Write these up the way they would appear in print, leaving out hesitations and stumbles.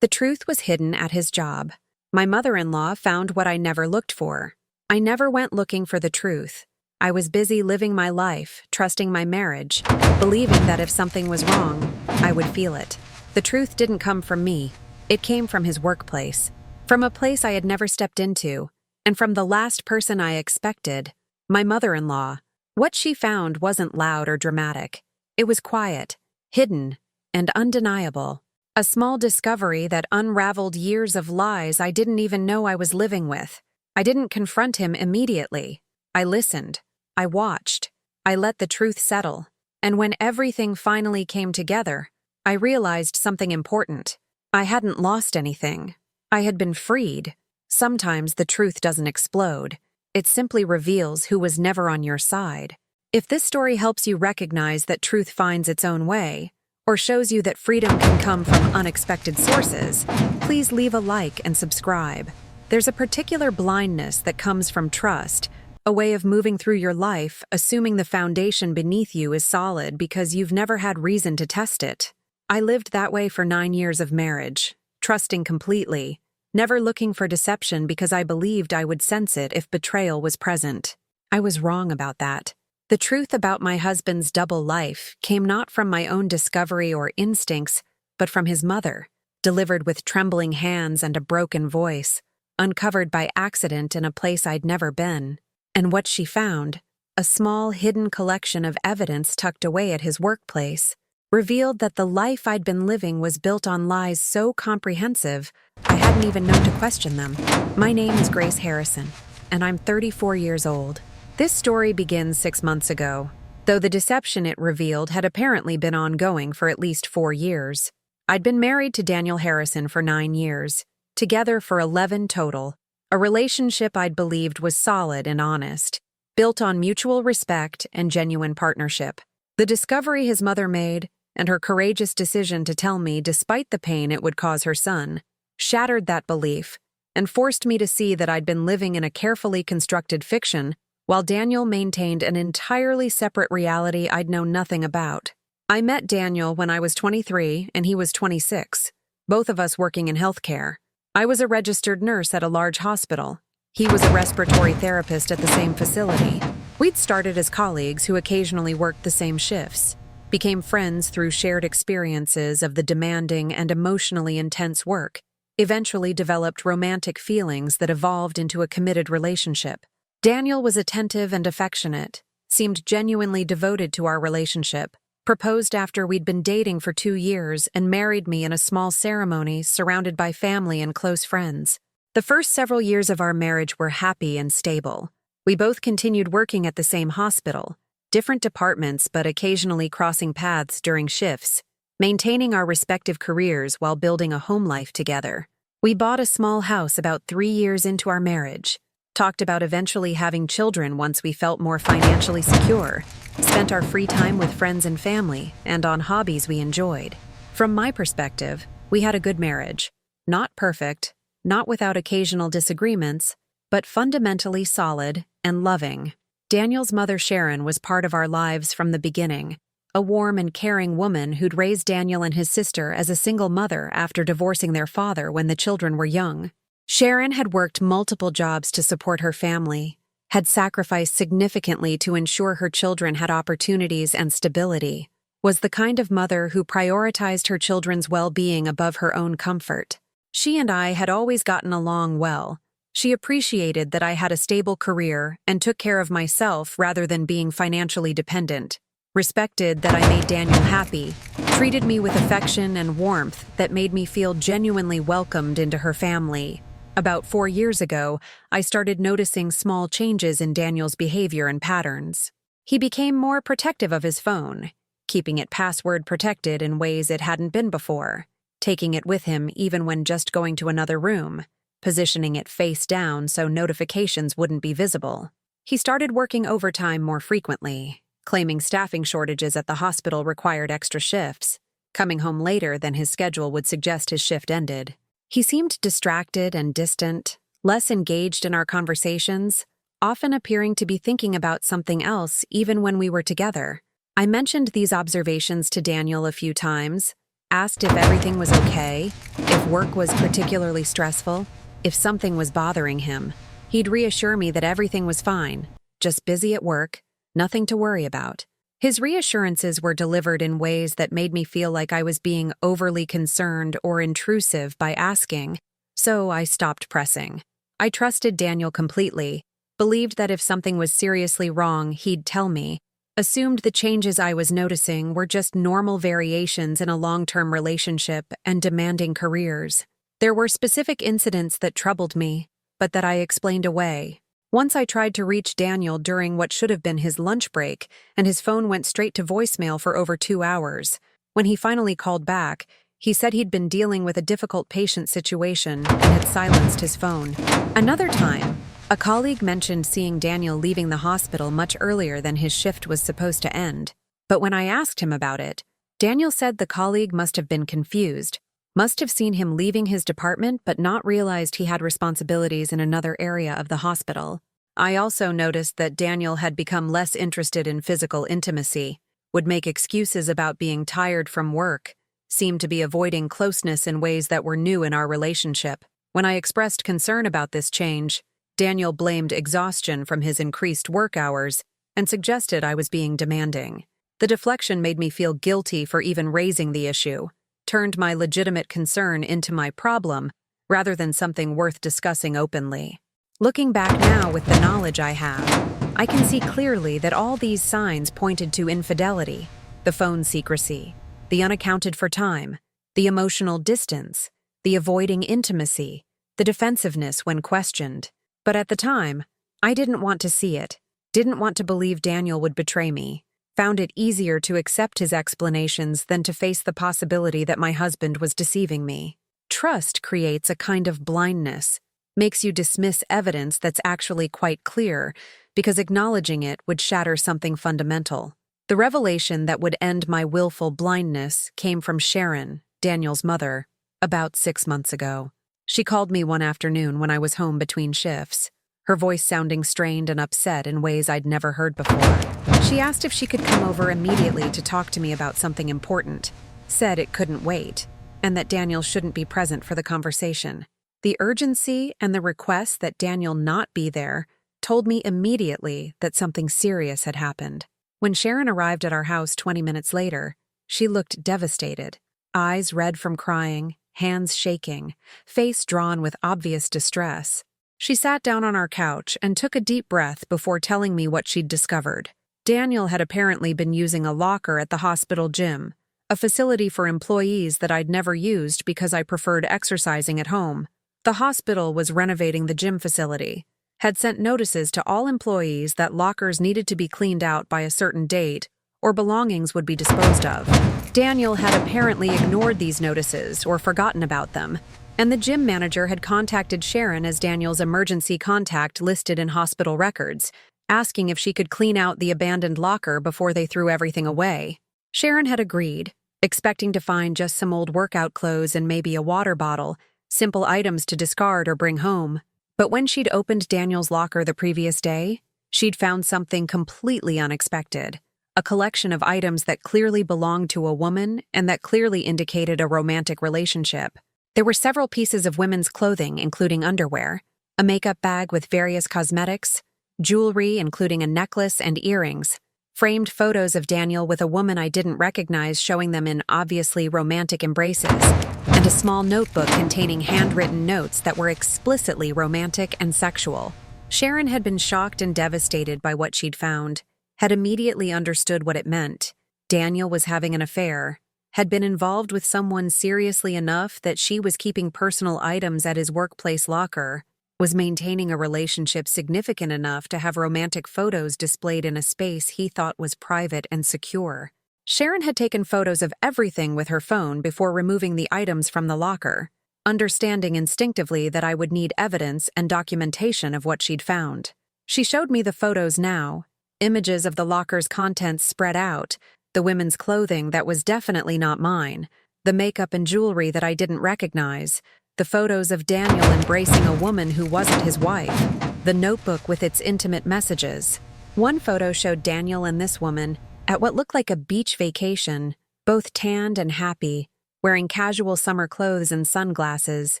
The truth was hidden at his job. My mother-in-law found what I never looked for. I never went looking for the truth. I was busy living my life, trusting my marriage, believing that if something was wrong, I would feel it. The truth didn't come from me. It came from his workplace, from a place I had never stepped into, and from the last person I expected, my mother-in-law. What she found wasn't loud or dramatic. It was quiet, hidden, and undeniable. A small discovery that unraveled years of lies I didn't even know I was living with. I didn't confront him immediately. I listened. I watched. I let the truth settle. And when everything finally came together, I realized something important. I hadn't lost anything. I had been freed. Sometimes the truth doesn't explode. It simply reveals who was never on your side. If this story helps you recognize that truth finds its own way, or shows you that freedom can come from unexpected sources, please leave a like and subscribe. There's a particular blindness that comes from trust, a way of moving through your life assuming the foundation beneath you is solid because you've never had reason to test it. I lived that way for 9 years of marriage, trusting completely, never looking for deception because I believed I would sense it if betrayal was present. I was wrong about that. The truth about my husband's double life came not from my own discovery or instincts, but from his mother, delivered with trembling hands and a broken voice, uncovered by accident in a place I'd never been. And what she found, a small hidden collection of evidence tucked away at his workplace, revealed that the life I'd been living was built on lies so comprehensive I hadn't even known to question them. My name is Grace Harrison, and I'm 34 years old. This story begins 6 months ago, though the deception it revealed had apparently been ongoing for at least 4 years. I'd been married to Daniel Harrison for 9 years, together for 11 total, a relationship I'd believed was solid and honest, built on mutual respect and genuine partnership. The discovery his mother made, and her courageous decision to tell me despite the pain it would cause her son, shattered that belief and forced me to see that I'd been living in a carefully constructed fiction while Daniel maintained an entirely separate reality I'd known nothing about. I met Daniel when I was 23 and he was 26, both of us working in healthcare. I was a registered nurse at a large hospital. He was a respiratory therapist at the same facility. We'd started as colleagues who occasionally worked the same shifts, became friends through shared experiences of the demanding and emotionally intense work, eventually developed romantic feelings that evolved into a committed relationship. Daniel was attentive and affectionate, seemed genuinely devoted to our relationship, proposed after we'd been dating for 2 years, and married me in a small ceremony surrounded by family and close friends. The first several years of our marriage were happy and stable. We both continued working at the same hospital, different departments but occasionally crossing paths during shifts, maintaining our respective careers while building a home life together. We bought a small house about 3 years into our marriage, talked about eventually having children once we felt more financially secure, spent our free time with friends and family, and on hobbies we enjoyed. From my perspective, we had a good marriage. Not perfect, not without occasional disagreements, but fundamentally solid and loving. Daniel's mother Sharon was part of our lives from the beginning, a warm and caring woman who'd raised Daniel and his sister as a single mother after divorcing their father when the children were young. Sharon had worked multiple jobs to support her family, had sacrificed significantly to ensure her children had opportunities and stability, was the kind of mother who prioritized her children's well-being above her own comfort. She and I had always gotten along well. She appreciated that I had a stable career and took care of myself rather than being financially dependent, respected that I made Daniel happy, treated me with affection and warmth that made me feel genuinely welcomed into her family. About 4 years ago, I started noticing small changes in Daniel's behavior and patterns. He became more protective of his phone, keeping it password protected in ways it hadn't been before, taking it with him even when just going to another room, positioning it face down so notifications wouldn't be visible. He started working overtime more frequently, claiming staffing shortages at the hospital required extra shifts, coming home later than his schedule would suggest his shift ended. He seemed distracted and distant, less engaged in our conversations, often appearing to be thinking about something else even when we were together. I mentioned these observations to Daniel a few times, asked if everything was okay, if work was particularly stressful, if something was bothering him. He'd reassure me that everything was fine, just busy at work, nothing to worry about. His reassurances were delivered in ways that made me feel like I was being overly concerned or intrusive by asking, so I stopped pressing. I trusted Daniel completely, believed that if something was seriously wrong, he'd tell me, assumed the changes I was noticing were just normal variations in a long-term relationship and demanding careers. There were specific incidents that troubled me, but that I explained away. Once I tried to reach Daniel during what should have been his lunch break, and his phone went straight to voicemail for over 2 hours. When he finally called back, he said he'd been dealing with a difficult patient situation and had silenced his phone. Another time, a colleague mentioned seeing Daniel leaving the hospital much earlier than his shift was supposed to end. But when I asked him about it, Daniel said the colleague must have been confused, must have seen him leaving his department but not realized he had responsibilities in another area of the hospital. I also noticed that Daniel had become less interested in physical intimacy, would make excuses about being tired from work, seemed to be avoiding closeness in ways that were new in our relationship. When I expressed concern about this change, Daniel blamed exhaustion from his increased work hours and suggested I was being demanding. The deflection made me feel guilty for even raising the issue, turned my legitimate concern into my problem rather than something worth discussing openly. Looking back now with the knowledge I have, I can see clearly that all these signs pointed to infidelity, the phone secrecy, the unaccounted for time, the emotional distance, the avoiding intimacy, the defensiveness when questioned. But at the time, I didn't want to see it, didn't want to believe Daniel would betray me, found it easier to accept his explanations than to face the possibility that my husband was deceiving me. Trust creates a kind of blindness, makes you dismiss evidence that's actually quite clear, because acknowledging it would shatter something fundamental. The revelation that would end my willful blindness came from Sharon, Daniel's mother, about 6 months ago. She called me one afternoon when I was home between shifts, her voice sounding strained and upset in ways I'd never heard before. She asked if she could come over immediately to talk to me about something important, said it couldn't wait, and that Daniel shouldn't be present for the conversation. The urgency and the request that Daniel not be there told me immediately that something serious had happened. When Sharon arrived at our house 20 minutes later, she looked devastated, eyes red from crying, hands shaking, face drawn with obvious distress. She sat down on our couch and took a deep breath before telling me what she'd discovered. Daniel had apparently been using a locker at the hospital gym, a facility for employees that I'd never used because I preferred exercising at home. The hospital was renovating the gym facility, had sent notices to all employees that lockers needed to be cleaned out by a certain date or belongings would be disposed of. Daniel had apparently ignored these notices or forgotten about them, and the gym manager had contacted Sharon as Daniel's emergency contact listed in hospital records, asking if she could clean out the abandoned locker before they threw everything away. Sharon had agreed, expecting to find just some old workout clothes and maybe a water bottle, simple items to discard or bring home. But when she'd opened Daniel's locker the previous day, she'd found something completely unexpected. A collection of items that clearly belonged to a woman and that clearly indicated a romantic relationship. There were several pieces of women's clothing, including underwear, a makeup bag with various cosmetics, jewelry including a necklace and earrings, framed photos of Daniel with a woman I didn't recognize showing them in obviously romantic embraces, and a small notebook containing handwritten notes that were explicitly romantic and sexual. Sharon had been shocked and devastated by what she'd found, had immediately understood what it meant. Daniel was having an affair, had been involved with someone seriously enough that she was keeping personal items at his workplace locker, was maintaining a relationship significant enough to have romantic photos displayed in a space he thought was private and secure. Sharon had taken photos of everything with her phone before removing the items from the locker, understanding instinctively that I would need evidence and documentation of what she'd found. She showed me the photos now, images of the locker's contents spread out, the women's clothing that was definitely not mine, the makeup and jewelry that I didn't recognize, the photos of Daniel embracing a woman who wasn't his wife, the notebook with its intimate messages. One photo showed Daniel and this woman at what looked like a beach vacation, both tanned and happy, wearing casual summer clothes and sunglasses,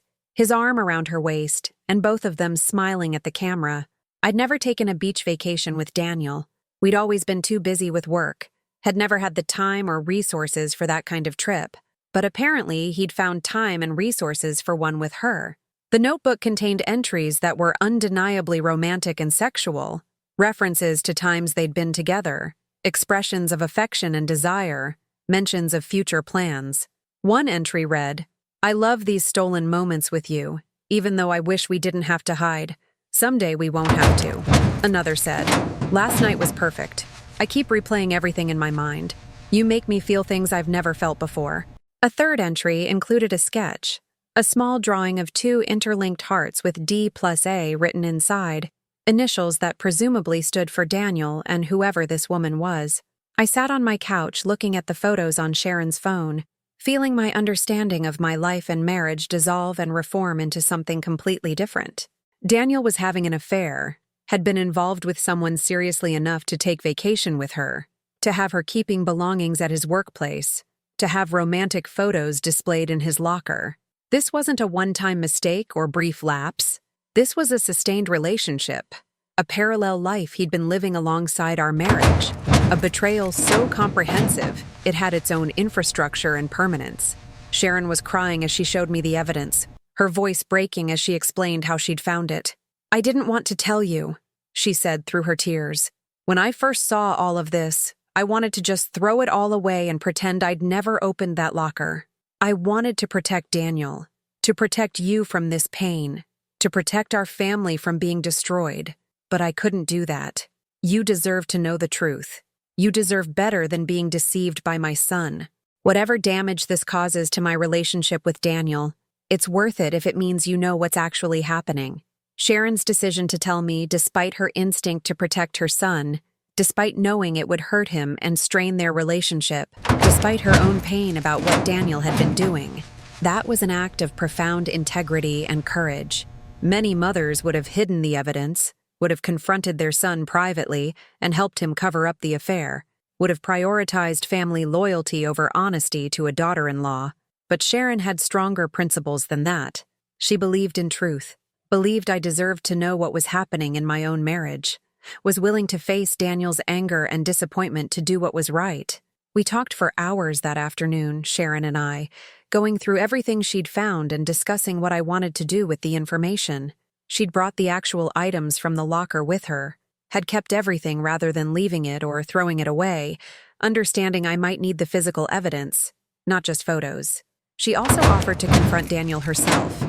his arm around her waist, and both of them smiling at the camera. I'd never taken a beach vacation with Daniel. We'd always been too busy with work, had never had the time or resources for that kind of trip. But apparently, he'd found time and resources for one with her. The notebook contained entries that were undeniably romantic and sexual, references to times they'd been together, expressions of affection and desire, mentions of future plans. One entry read, "I love these stolen moments with you, even though I wish we didn't have to hide. Someday we won't have to." Another said, "Last night was perfect. I keep replaying everything in my mind. You make me feel things I've never felt before." A third entry included a sketch, a small drawing of two interlinked hearts with D+A written inside, initials that presumably stood for Daniel and whoever this woman was. I sat on my couch looking at the photos on Sharon's phone, feeling my understanding of my life and marriage dissolve and reform into something completely different. Daniel was having an affair, had been involved with someone seriously enough to take vacation with her, to have her keeping belongings at his workplace, to have romantic photos displayed in his locker. This wasn't a one-time mistake or brief lapse. This was a sustained relationship, a parallel life he'd been living alongside our marriage, a betrayal so comprehensive it had its own infrastructure and permanence. Sharon was crying as she showed me the evidence, her voice breaking as she explained how she'd found it. "I didn't want to tell you," she said through her tears. "When I first saw all of this, I wanted to just throw it all away and pretend I'd never opened that locker. I wanted to protect Daniel, to protect you from this pain, to protect our family from being destroyed. But I couldn't do that. You deserve to know the truth. You deserve better than being deceived by my son. Whatever damage this causes to my relationship with Daniel, it's worth it if it means you know what's actually happening." Sharon's decision to tell me, despite her instinct to protect her son, despite knowing it would hurt him and strain their relationship, despite her own pain about what Daniel had been doing, that was an act of profound integrity and courage. Many mothers would have hidden the evidence, would have confronted their son privately and helped him cover up the affair, would have prioritized family loyalty over honesty to a daughter-in-law. But Sharon had stronger principles than that. She believed in truth, believed I deserved to know what was happening in my own marriage, was willing to face Daniel's anger and disappointment to do what was right. We talked for hours that afternoon, Sharon and I, going through everything she'd found and discussing what I wanted to do with the information. She'd brought the actual items from the locker with her, had kept everything rather than leaving it or throwing it away, understanding I might need the physical evidence, not just photos. She also offered to confront Daniel herself,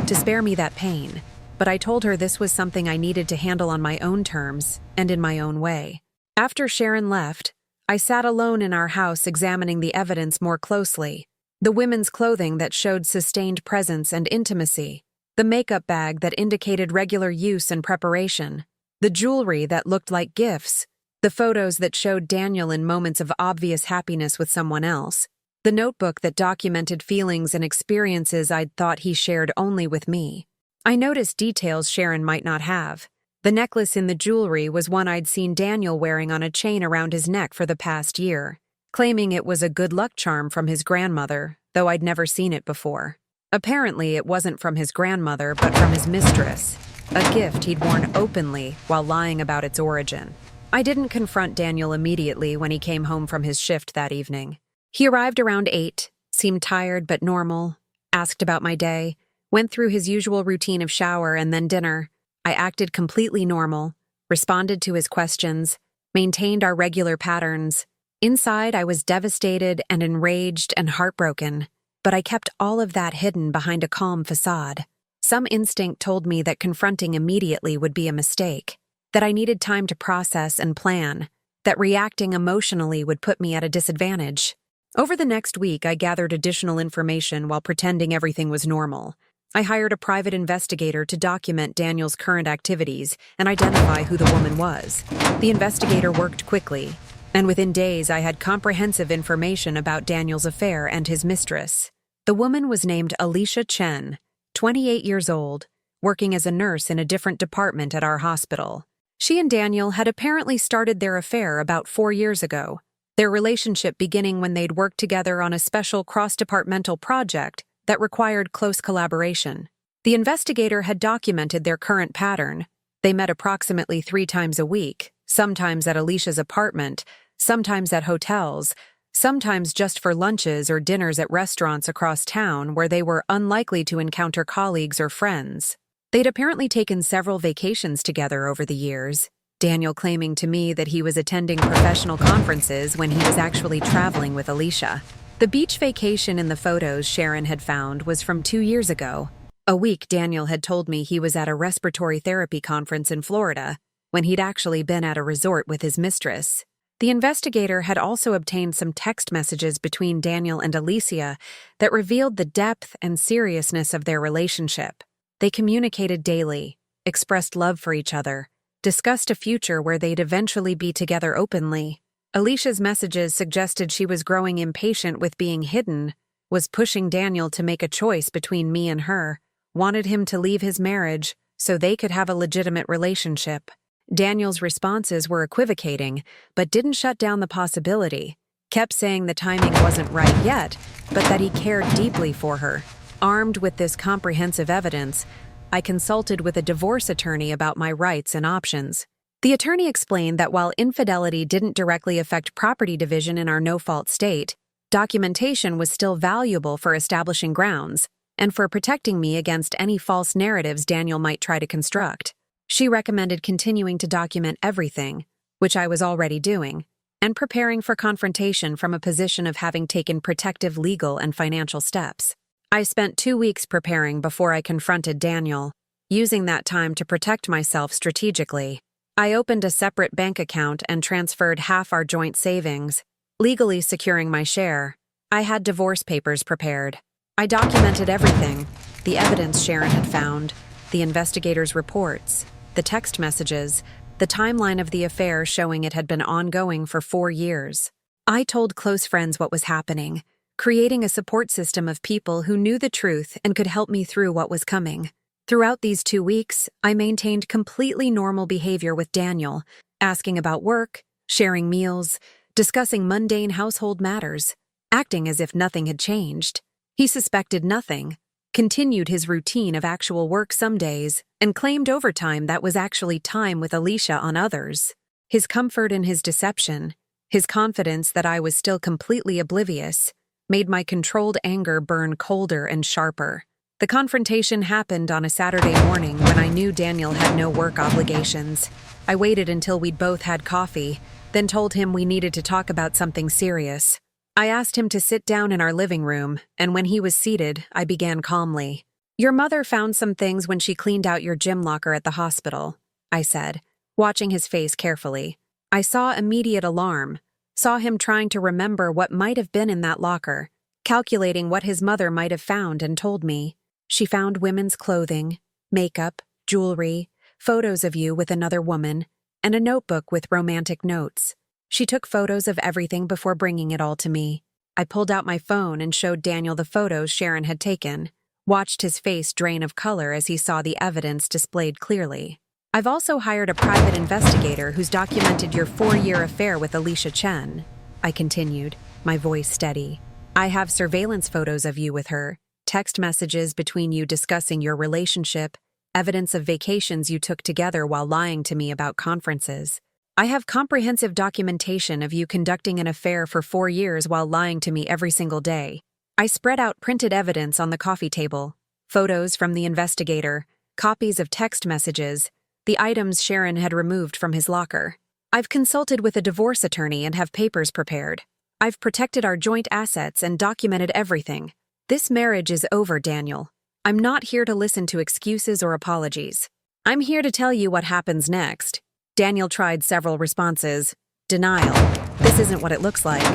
to spare me that pain, but I told her this was something I needed to handle on my own terms and in my own way. After Sharon left, I sat alone in our house examining the evidence more closely. The women's clothing that showed sustained presence and intimacy, the makeup bag that indicated regular use and preparation, the jewelry that looked like gifts, the photos that showed Daniel in moments of obvious happiness with someone else, the notebook that documented feelings and experiences I'd thought he shared only with me. I noticed details Sharon might not have. The necklace in the jewelry was one I'd seen Daniel wearing on a chain around his neck for the past year, claiming it was a good luck charm from his grandmother, though I'd never seen it before. Apparently, it wasn't from his grandmother, but from his mistress, a gift he'd worn openly while lying about its origin. I didn't confront Daniel immediately when he came home from his shift that evening. He arrived around 8, seemed tired but normal, asked about my day, went through his usual routine of shower and then dinner. I acted completely normal, responded to his questions, maintained our regular patterns. Inside, I was devastated and enraged and heartbroken, but I kept all of that hidden behind a calm facade. Some instinct told me that confronting immediately would be a mistake, that I needed time to process and plan, that reacting emotionally would put me at a disadvantage. Over the next week, I gathered additional information while pretending everything was normal. I hired a private investigator to document Daniel's current activities and identify who the woman was. The investigator worked quickly, and within days I had comprehensive information about Daniel's affair and his mistress. The woman was named Alicia Chen, 28 years old, working as a nurse in a different department at our hospital. She and Daniel had apparently started their affair about 4 years ago, their relationship beginning when they'd worked together on a special cross-departmental project that required close collaboration. The investigator had documented their current pattern. They met approximately 3 times a week, sometimes at Alicia's apartment, sometimes at hotels, sometimes just for lunches or dinners at restaurants across town where they were unlikely to encounter colleagues or friends. They'd apparently taken several vacations together over the years, Daniel claiming to me that he was attending professional conferences when he was actually traveling with Alicia. The beach vacation in the photos Sharon had found was from 2 years ago. A week Daniel had told me he was at a respiratory therapy conference in Florida, when he'd actually been at a resort with his mistress. The investigator had also obtained some text messages between Daniel and Alicia that revealed the depth and seriousness of their relationship. They communicated daily, expressed love for each other, discussed a future where they'd eventually be together openly. Alicia's messages suggested she was growing impatient with being hidden, was pushing Daniel to make a choice between me and her, wanted him to leave his marriage so they could have a legitimate relationship. Daniel's responses were equivocating, but didn't shut down the possibility, kept saying the timing wasn't right yet, but that he cared deeply for her. Armed with this comprehensive evidence, I consulted with a divorce attorney about my rights and options. The attorney explained that while infidelity didn't directly affect property division in our no-fault state, documentation was still valuable for establishing grounds and for protecting me against any false narratives Daniel might try to construct. She recommended continuing to document everything, which I was already doing, and preparing for confrontation from a position of having taken protective legal and financial steps. I spent 2 weeks preparing before I confronted Daniel, using that time to protect myself strategically. I opened a separate bank account and transferred half our joint savings, legally securing my share. I had divorce papers prepared. I documented everything: the evidence Sharon had found, the investigator's reports, the text messages, the timeline of the affair showing it had been ongoing for 4 years. I told close friends what was happening, creating a support system of people who knew the truth and could help me through what was coming. Throughout these 2 weeks, I maintained completely normal behavior with Daniel, asking about work, sharing meals, discussing mundane household matters, acting as if nothing had changed. He suspected nothing, continued his routine of actual work some days, and claimed overtime that was actually time with Alicia on others. His comfort in his deception, his confidence that I was still completely oblivious, made my controlled anger burn colder and sharper. The confrontation happened on a Saturday morning when I knew Daniel had no work obligations. I waited until we'd both had coffee, then told him we needed to talk about something serious. I asked him to sit down in our living room, and when he was seated, I began calmly. "Your mother found some things when she cleaned out your gym locker at the hospital," I said, watching his face carefully. I saw immediate alarm, saw him trying to remember what might have been in that locker, calculating what his mother might have found, and told me. "She found women's clothing, makeup, jewelry, photos of you with another woman, and a notebook with romantic notes. She took photos of everything before bringing it all to me." I pulled out my phone and showed Daniel the photos Sharon had taken, watched his face drain of color as he saw the evidence displayed clearly. "I've also hired a private investigator who's documented your 4-year affair with Alicia Chen," I continued, my voice steady. "I have surveillance photos of you with her, text messages between you discussing your relationship, evidence of vacations you took together while lying to me about conferences. I have comprehensive documentation of you conducting an affair for 4 years while lying to me every single day." I spread out printed evidence on the coffee table, photos from the investigator, copies of text messages, the items Sharon had removed from his locker. "I've consulted with a divorce attorney and have papers prepared. I've protected our joint assets and documented everything. This marriage is over, Daniel. I'm not here to listen to excuses or apologies. I'm here to tell you what happens next." Daniel tried several responses. Denial. "This isn't what it looks like."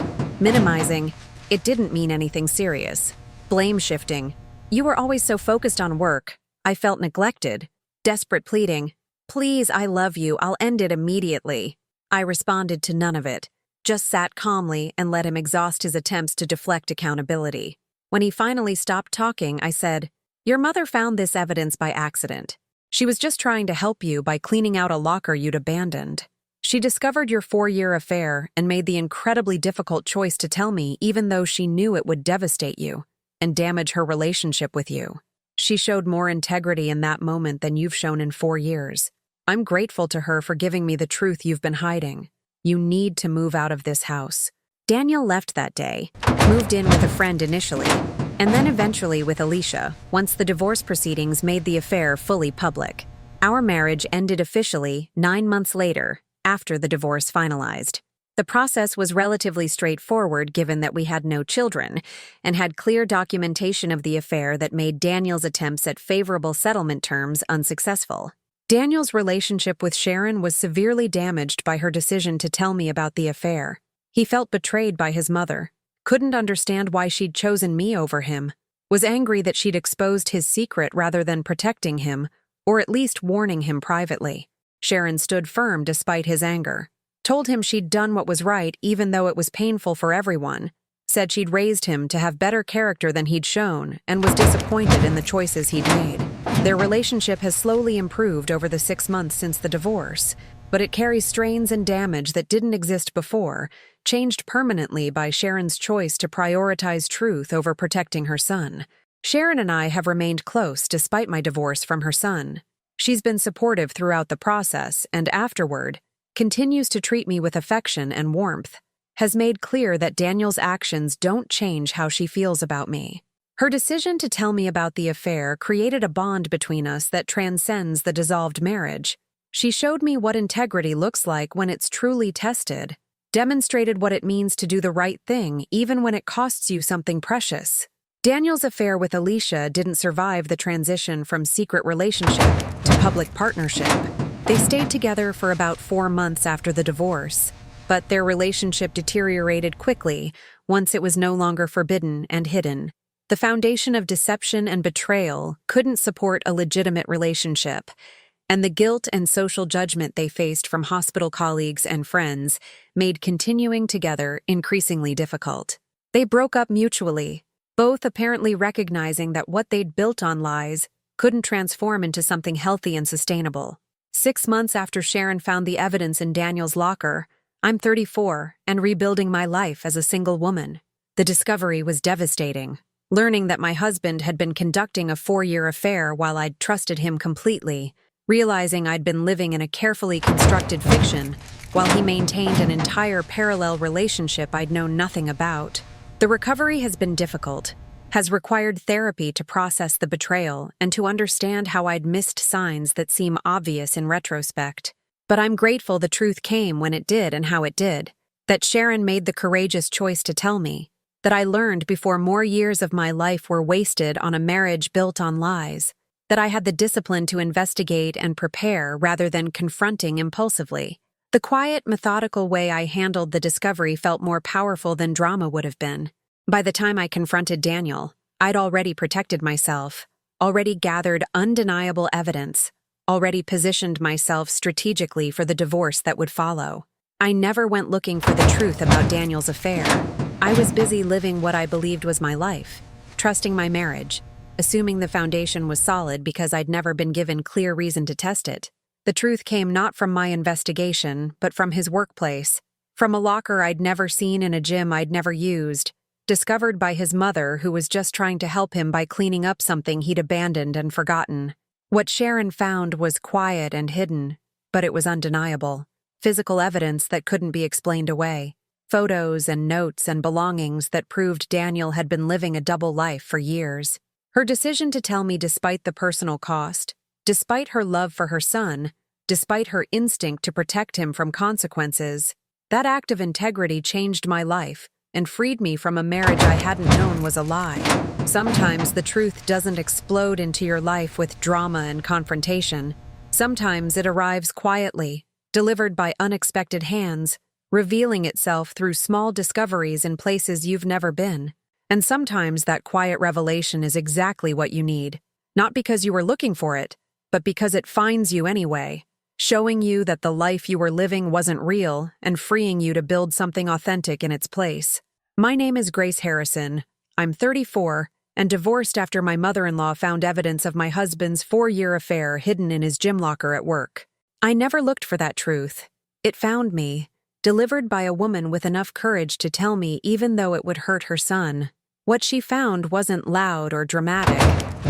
Minimizing. "It didn't mean anything serious." Blame shifting. "You were always so focused on work. I felt neglected." Desperate pleading. "Please, I love you. I'll end it immediately." I responded to none of it, just sat calmly and let him exhaust his attempts to deflect accountability. When he finally stopped talking, I said, "Your mother found this evidence by accident. She was just trying to help you by cleaning out a locker you'd abandoned." She discovered your 4-year affair and made the incredibly difficult choice to tell me, even though she knew it would devastate you and damage her relationship with you. She showed more integrity in that moment than you've shown in 4 years. I'm grateful to her for giving me the truth you've been hiding. You need to move out of this house. Daniel left that day, moved in with a friend initially, and then eventually with Alicia, once the divorce proceedings made the affair fully public. Our marriage ended officially 9 months later, after the divorce finalized. The process was relatively straightforward given that we had no children, and had clear documentation of the affair that made Daniel's attempts at favorable settlement terms unsuccessful. Daniel's relationship with Sharon was severely damaged by her decision to tell me about the affair. He felt betrayed by his mother, couldn't understand why she'd chosen me over him, was angry that she'd exposed his secret rather than protecting him, or at least warning him privately. Sharon stood firm despite his anger, told him she'd done what was right even though it was painful for everyone, said she'd raised him to have better character than he'd shown, and was disappointed in the choices he'd made. Their relationship has slowly improved over the 6 months since the divorce, but it carries strains and damage that didn't exist before, changed permanently by Sharon's choice to prioritize truth over protecting her son. Sharon and I have remained close despite my divorce from her son. She's been supportive throughout the process and afterward, continues to treat me with affection and warmth, has made clear that Daniel's actions don't change how she feels about me. Her decision to tell me about the affair created a bond between us that transcends the dissolved marriage. She showed me what integrity looks like when it's truly tested, demonstrated what it means to do the right thing even when it costs you something precious. Daniel's affair with Alicia didn't survive the transition from secret relationship to public partnership. They stayed together for about 4 months after the divorce, but their relationship deteriorated quickly once it was no longer forbidden and hidden. The foundation of deception and betrayal couldn't support a legitimate relationship, and the guilt and social judgment they faced from hospital colleagues and friends made continuing together increasingly difficult. They broke up mutually, both apparently recognizing that what they'd built on lies couldn't transform into something healthy and sustainable. 6 months after Sharon found the evidence in Daniel's locker, I'm 34 and rebuilding my life as a single woman. The discovery was devastating. Learning that my husband had been conducting a 4-year affair while I'd trusted him completely, realizing I'd been living in a carefully constructed fiction while he maintained an entire parallel relationship I'd known nothing about. The recovery has been difficult, has required therapy to process the betrayal and to understand how I'd missed signs that seem obvious in retrospect. But I'm grateful the truth came when it did and how it did, that Sharon made the courageous choice to tell me, that I learned before more years of my life were wasted on a marriage built on lies, that I had the discipline to investigate and prepare rather than confronting impulsively. The quiet, methodical way I handled the discovery felt more powerful than drama would have been. By the time I confronted Daniel, I'd already protected myself, already gathered undeniable evidence, already positioned myself strategically for the divorce that would follow. I never went looking for the truth about Daniel's affair. I was busy living what I believed was my life, trusting my marriage, assuming the foundation was solid because I'd never been given clear reason to test it. The truth came not from my investigation, but from his workplace, from a locker I'd never seen in a gym I'd never used, discovered by his mother who was just trying to help him by cleaning up something he'd abandoned and forgotten. What Sharon found was quiet and hidden, but it was undeniable. Physical evidence that couldn't be explained away. Photos and notes and belongings that proved Daniel had been living a double life for years. Her decision to tell me despite the personal cost, despite her love for her son, despite her instinct to protect him from consequences, that act of integrity changed my life and freed me from a marriage I hadn't known was a lie. Sometimes the truth doesn't explode into your life with drama and confrontation. Sometimes it arrives quietly, delivered by unexpected hands, revealing itself through small discoveries in places you've never been. And sometimes that quiet revelation is exactly what you need, not because you were looking for it, but because it finds you anyway, showing you that the life you were living wasn't real and freeing you to build something authentic in its place. My name is Grace Harrison. I'm 34 and divorced after my mother-in-law found evidence of my husband's 4-year affair hidden in his gym locker at work. I never looked for that truth, It found me, delivered by a woman with enough courage to tell me even though it would hurt her son. What she found wasn't loud or dramatic,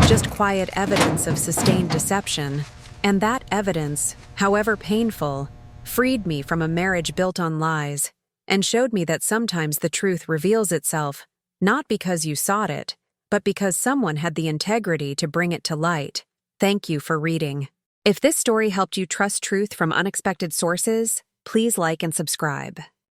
just quiet evidence of sustained deception. And that evidence, however painful, freed me from a marriage built on lies, and showed me that sometimes the truth reveals itself, not because you sought it, but because someone had the integrity to bring it to light. Thank you for reading. If this story helped you trust truth from unexpected sources, please like and subscribe.